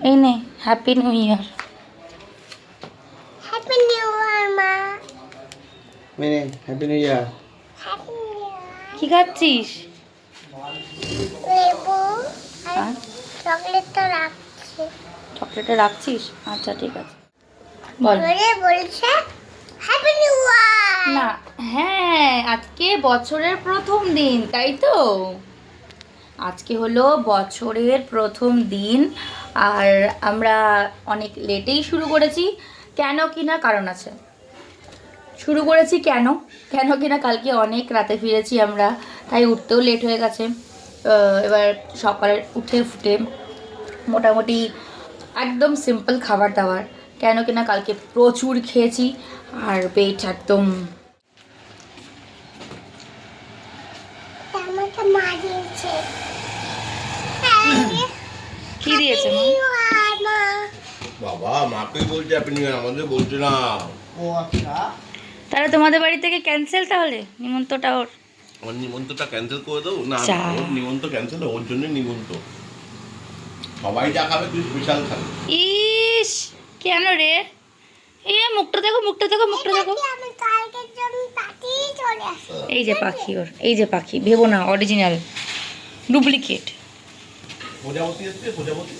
এই নে happy new ইয়ার। Happy new year মা। মেনে হ্যাপি নিউ ইয়ার। হ্যাপি নিউ ইয়ার। কি খাচ্ছিস? লেবু আর আর চকলেটটা রাখছি। চকলেটটা রাখছিস? আচ্ছা ঠিক আছে, বল। বলে বলছে হ্যাপি নিউ ইয়ার। না, হ্যাঁ আজকে বছরের প্রথম দিন, তাই তো? আজকে হলো বছরের প্রথম দিন, আর আমরা অনেক লেটেই শুরু করেছি। কেন কিনা কারণ আছে। শুরু করেছি কেন কেন কিনা কালকে অনেক রাতে ফিরেছি আমরা, তাই উঠতেও লেট হয়ে গেছে। এবার সকালে উঠে ফুটে মোটামুটি একদম সিম্পল খাবার দাবার, কেন কিনা কালকে প্রচুর খেয়েছি আর পেট একদম। আমাকে মা দিয়েছে। কি দিয়েছে মা? নিউ ইয়ার মা। বাবা মাকেই বলছে হ্যাপি নিউ ইয়ার, আমাদের বলছে না। ও আচ্ছা। তাহলে তোমাদের বাড়ি থেকে ক্যান্সেল, তাহলে নিমন্ত্রণটা ওর। আমার নিমন্ত্রণটা ক্যান্সেল করে দাও না। যা। ওর নিমন্ত্রণ ক্যান্সেল, ওর জন্য নিমন্ত্রণ। সবাই যা খাবে তুই স্পেশাল খাবি। ইস, কেন রে? এ মুখটা দেখো, মুখটা দেখো, মুখটা দেখো। আমি কালকের জন্য তাড়াতাড়ি চলে আসি। এই যে পাখি ওর, এই যে পাখি, ভেবো না অরিজিনাল, ডুপ্লিকেট। প্রজাপতি এসছে, প্রজাপতি।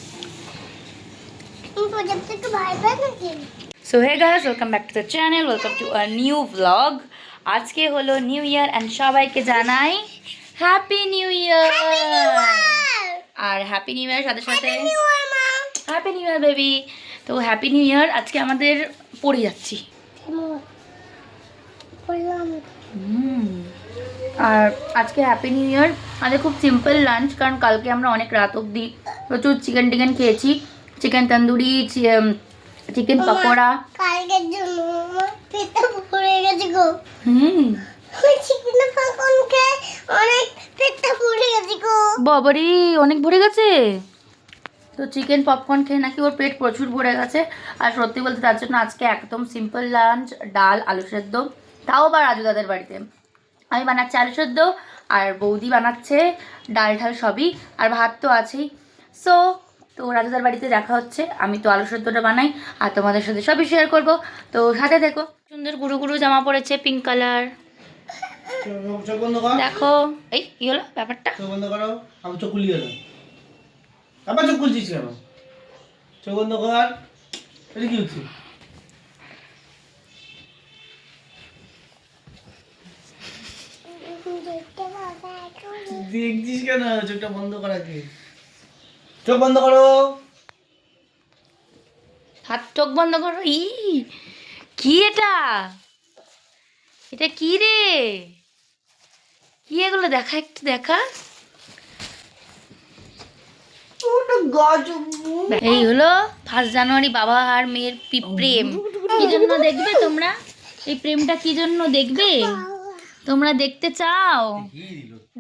তুমি প্রজাপতিকে ভয় পাও নাকি? So hey guys, welcome back to the channel, welcome to a new blog. আজকে হলো নিউ ইয়ার অ্যান্ড সবাইকে জানাই হ্যাপি নিউ ইয়ার। আর হ্যাপি নিউ ইয়ার সাথে সাথে নিউ ইয়ার মা। Happy new year baby. তো হ্যাপি নিউ ইয়ার। আজকে আমাদের পড়ে যাচ্ছি। বললাম আর আজকে হ্যাপি নিউ ইয়ার আমাদের খুব সিম্পল লাঞ্চ, কারণ কালকে আমরা অনেক রাত অবধি প্রচুর চিকেন টিকেন খেয়েছি। Chicken tandoori, chicken pakora. কালকের জন্য আমার পেটটা ভরে গেছে গো। চিকেন পকোড়া খেয়ে অনেক পেটটা ভরে গেছে গো। বাবারি, অনেক ভরে গেছে। তো চিকেন পপকর্ন খেয়ে নাকি ওর পেট প্রচুর ভরে গেছে। আর সত্যি বলতে তার জন্য আজকে একদম সিম্পল লাঞ্চ, ডাল আলু সেদ্ধ, তাও আবার রাজু দাদের বাড়িতে। আমি বানাচ্ছি আলু সেদ্ধ আর বৌদি বানাচ্ছে ডাল ঢাল সবই, আর ভাত তো আছেই। তো রাজুদার বাড়িতে দেখা হচ্ছে। আমি তো আলু সেদ্ধটা বানাই আর তোমাদের সাথে সবই শেয়ার করব। তো সাথে দেখো, সুন্দর গুরু গুরু জামা পড়েছে, পিঙ্ক কালার। চোখ বন্ধ কর। দেখো এই কি হলো ব্যাপারটা। চোখ বন্ধ করো। আমি চোখ খুলি গেল। আবার চোখ খুলছিস কেন? চোখ বন্ধ কর। এটা কি হচ্ছে? দেখছিস কেন? চোখটা বন্ধ করা কি? চোখ বন্ধ করো। হাত, চোখ বন্ধ করো। কি এটা? এটা কি রে? কি এগুলো? দেখা, একটু দেখা। এই হলো 1 জানুয়ারি বাবা আর মেয়ের প্রেম। কি জন্য দেখবে তোমরা এই প্রেমটা? কি জন্য দেখবে তোমরা? দেখতে চাও?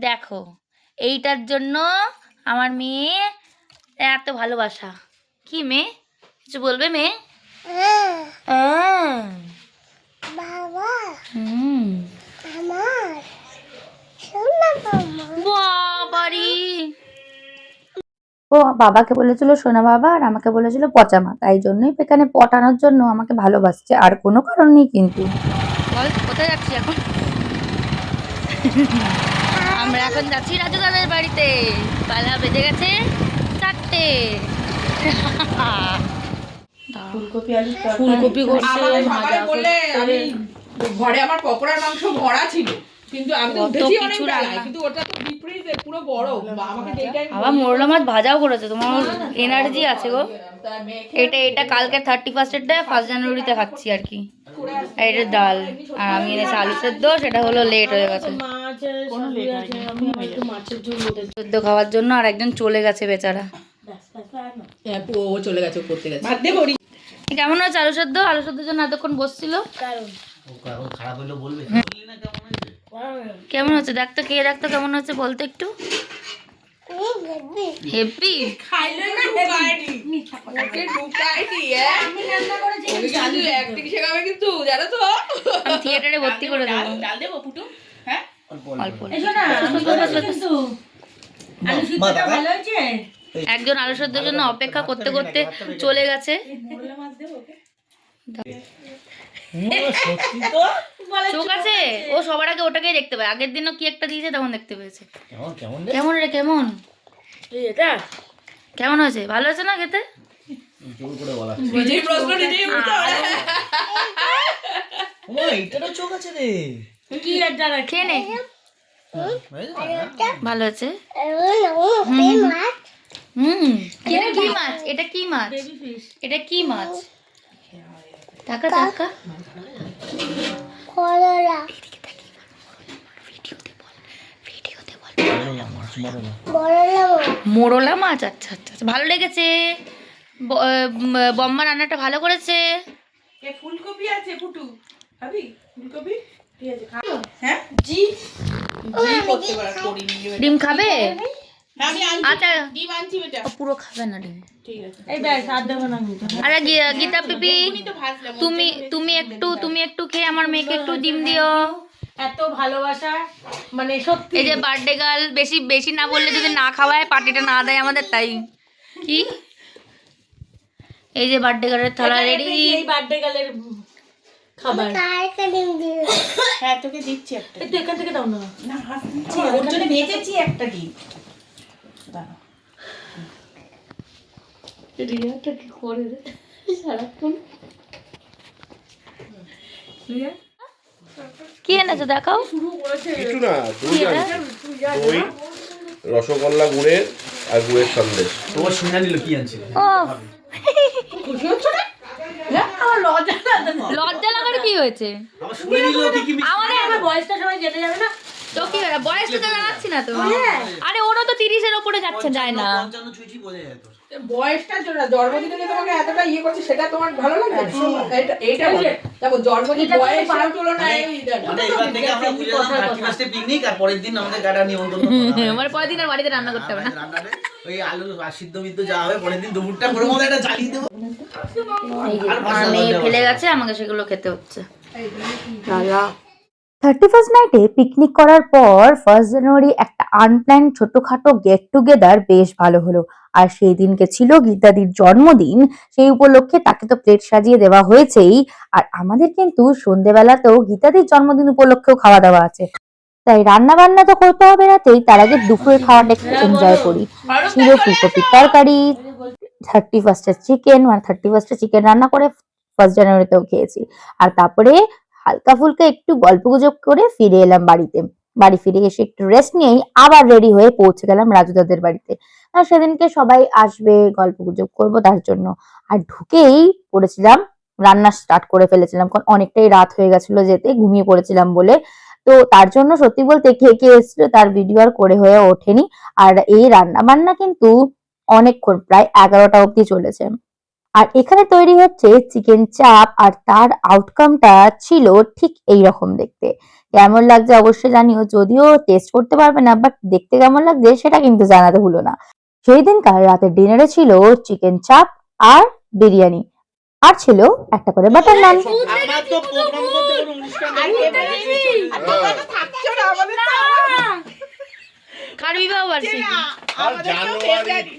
দেখো, এইটার জন্য আমার মেয়ে এত ভালোবাসা। কি মেয়ে, কিছু বলবে মেয়ে? বাবা হুম, আমার সোনা বাবা। বাবারি। ও বাবাকে বলেছিল সোনা বাবা, আর আমাকে বলেছিল পচা মা, তাই জন্যই এখানে পটানোর জন্য আমাকে ভালোবাসছে, আর কোনো কারণ নেই। কিন্তু বল কোথায় যাচ্ছি এখন? আমরা এখন যাচ্ছি রাজু দাদের বাড়িতে। বেলা বেজে গেছে 4টে। ফুলকপি করছে, ভাজা করছে। ঘরে আমার পকোড়ার মাংস ভরা ছিল, কিন্তু আমি তো কত উঠেছি অনেক কিছু বেলায়, রান্না। কিন্তু ওটা তো ডিপ ফ্রিজে পুরো বরফ। আমাকে যেই টাইম আবার মোরলা মাছ ভাজাও করেছে। তোমার এনার্জি আছে গো। এটা কালকে 31st-এরটা 1 জানুয়ারিতে খাচ্ছি আর কি। আর এটা ডাল, আর আমি এনেছি আলু সেদ্ধ, সেটা হলো লেট হয়ে গেছে সেদ্ধ খাওয়ার জন্য। আর একজন চলে গেছে বেচারা। ও চলে গেছে, ও করতে গেছে। ভাত দেবো রি। কেমন হচ্ছে আলু সেদ্ধ? আলু সেদ্ধের জন্য এতক্ষণ বসছিল। এখন খারাপ হইলো বলবে। বললি না কেমন হয়েছে? কেমন হচ্ছে দেখ তো, কে দেখতো কেমন হচ্ছে বলতে একটু। হেভি খাইলে না ঢুকায়নি, ওকে ঢুকায়নি। আমি রান্না করেছি, কিন্তু অ্যাক্টিং শেখাবে কিন্তু, জানো তো। আমি থিয়েটারে ভর্তি করে দেবো। ডাল দেবো পুটু? হ্যাঁ অল্প মা, দেখা- একজন আলু সেদ্ধর জন্য অপেক্ষা করতে করতে চলে গেছে। সত্যি তো চোখ আছে, ও সবার আগে ওটাকেই দেখতে পায়। আগের দিনও কি একটা দিয়েছে তখন দেখতে পেয়েছে। কেমন কেমন কেমন রে কেমন? এটা কেমন হয়েছে? ভালো হয়েছে না খেতে? জোর করে বলা নিজেই প্রশ্ন নিজেই উত্তর। এইটারও চোখ আছে রে। কি আর জানা খেয়ে নে। ভালো আছে। মাছ এটা কি মাছ? এটা কি মাছ? এটা কি মাছ? টাকা টাকা করলা বড়লা মোরলা মাছ। আচ্ছা আচ্ছা আচ্ছা, ভালো লেগেছে। বম্মা রান্নাটা ভালো করেছে। এ ফুলকপি আছে পুটু খাবি ফুলকপি ঠিক আছে খা হ্যাঁ জি জি করতে পারা করিনি ডিম খাবে? হ্যাঁ আমি আনছি আচ্ছা, ডিম আনছি বেটা ও পুরো খাবে না ডিম। ঠিক আছে এই ব্যাস আর দেব না আমি আরে গীতা পিপি, এখনই তো ভাজলাম তুমি একটু খেয়ে আমার মেয়েকে একটু ডিম দিও। এত ভালোবাসা মানে সত্যি এই যে বার্থডে গার্ল, বেশি বেশি না বললে যদি না খাওয়ায়, পার্টিটা না দেয় আমাদের, তাই কি? এই যে বার্থডে গার্লের থালা রেডি। এই বার্থডে গালের খাবার কার ডিম দিয়ে হ্যাঁ তোকে দিচ্ছি একটা একটু এখান থেকে দাও না না হাসছি ওর জন্য ভেজেছি একটা ডিম দাঁড়া রিয়াটা কি করে রে সারাক্ষণ রিয়া কি এনেছো দেখাও। শুরু করেছে কিছু না, দই দই, রসগোল্লা গুড়ের আর গুড়ের সন্দেশ। তোমার শুনে নিল কি আনছিল। ও খুশি হচ্ছে না হ্যাঁ আমার লজ্জা লাগে লজ্জা লাগার কি হয়েছে? আমার শুনে নিল কি কি আমাদের আমার বয়সটা সবাই জেনে যাবে না তো কি হলো? বয়সটা তো জানাচ্ছি না তো। আরে ওরও তো 30-এর ওপরে যাচ্ছে, যায় না। 55 ছুঁচি বোঝা যায় তোর। বয়সটা জন্য জন্মদিনে যে তোমাকে এতটা ইয়ে করছে সেটা তোমার ভালো লাগে এইটা বলে দেখো জন্মদিন বয়সের তুলনায় মানে এবার থেকে আমরা বুঝে গেলাম 31 এ পিকনিক আর পরের দিন আমাদের গাড়া নিমন্ত্রণ করা হবে। আমার পরের দিন আর বাড়িতে রান্না করতে হবে না। রান্নাতে ওই আলু আর সিদ্ধ বিদ্ধ যা হবে পরের দিন দুপুরটা করে মতো একটা জ্বালিয়ে দেবো। এই যে আমার মেয়ে ফেলে গেছে, আমাকে সেগুলো খেতে হচ্ছে। 31st নাইটে পিকনিক করার পর 1st জানুয়ারি একটা আনপ্ল্যান ছোটখাটো গেট টুগেদার বেশ ভালো হলো। আর সেই দিনকে ছিল গীতাদির জন্মদিন, সেই উপলক্ষে তাকে তো প্লেট সাজিয়ে দেওয়া হয়েছেই। আর আমাদের কিন্তু সন্ধেবেলাতেও গীতাদির জন্মদিন উপলক্ষেও খাওয়া দাওয়া আছে, তাই রান্না বান্না তো করতে হবে রাতেই, তার আগে দুপুরের খাওয়াটা একটু এনজয় করি। ছিল ফুলকপির তরকারি, 31st চিকেন, মানে 31st চিকেন রান্না করে 1st জানুয়ারিতেও খেয়েছি। আর তারপরে হালকা ফুলকা একটু গল্পগুজব করে ফিরে এলাম বাড়িতে। বাড়ি ফিরে এসে একটু রেস্ট নিয়েই আবার রেডি হয়ে পৌঁছে গেলাম রাজুদাদের বাড়িতে। আর সেদিনকে সবাই আসবে, গল্পগুজব করবো তার জন্য। আর ঢুকেই পড়েছিলাম, রান্না স্টার্ট করে ফেলেছিলাম, কারণ অনেকটাই রাত হয়ে গেছিল যেতে, ঘুমিয়ে পড়েছিলাম বলে। তো তার জন্য সত্যি বলতে কে কে এসেছিল তার ভিডিও আর করে হয়ে ওঠেনি। আর এই রান্না বান্না কিন্তু অনেকক্ষণ, প্রায় 11টা অবধি চলেছে। আর এখানে তৈরি হচ্ছে চিকেন চাপ, আর তার আউটকামটা ছিল ঠিক এই রকম দেখতে। কেমন লাগছে অবশ্যই জানিও, যদিও টেস্ট করতে পারবে না, বাট দেখতে কেমন লাগছে সেটা কিন্তু জানাতে ভুলো না। সেই দিনকার রাতের ডিনারে ছিল চিকেন চাপ আর বিরিয়ানি, আর ছিল একটা করে বাটার নান। আমার তো প্রোগ্রাম করতে কোনো অনুষ্ঠান থাকছো না আমাদের কার বিবাহ বার্ষিকী?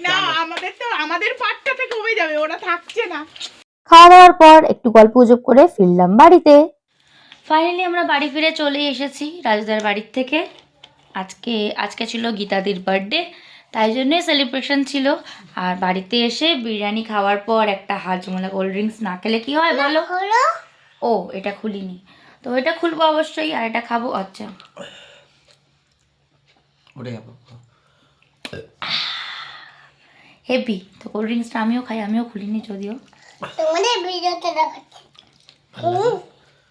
না আমাদের তো আমাদের পাটটাতে কমে যাবে, ওরা থাকছে না। খাওয়া দাওয়ার পর একটু গল্পগুজব করে ফিরলাম বাড়িতে। ফাইনালি আমরা বাড়ি ফিরে চলে এসেছি রাজুদার বাড়ির থেকে। আজকে ছিল গীতাদির বার্থডে, তাই জন্যই সেলিব্রেশন ছিল। আর বাড়িতে এসে বিরিয়ানি খাওয়ার পর একটা হাজমোলা কোল্ড ড্রিঙ্কস না খেলে কি হয় বলো? হলো ও এটা খুলিনি, তো এটা খুলবো অবশ্যই, আর এটা খাবো। আচ্ছা ওরে বাবা, হেভি। তো কোল্ড ড্রিঙ্কসটা আমিও খাই, আমিও খুলিনি যদিও। তোমাদের ভিডিওতে দেখাচ্ছি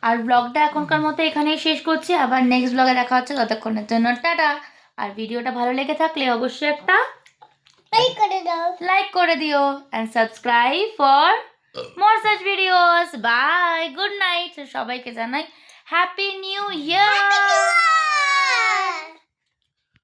আর ব্লগটা এখনকার মতো এখানেই শেষ করছি, আবার নেক্সট ব্লগে দেখা হচ্ছে। ততক্ষণের জন্য টাটা। আর ভিডিওটা ভালো লেগে থাকলে অবশ্যই একটা লাইক করে দাও লাইক করে দিও and subscribe for more such videos. Bye, good night. সবাইকে জানাই হ্যাপি নিউ ইয়ার।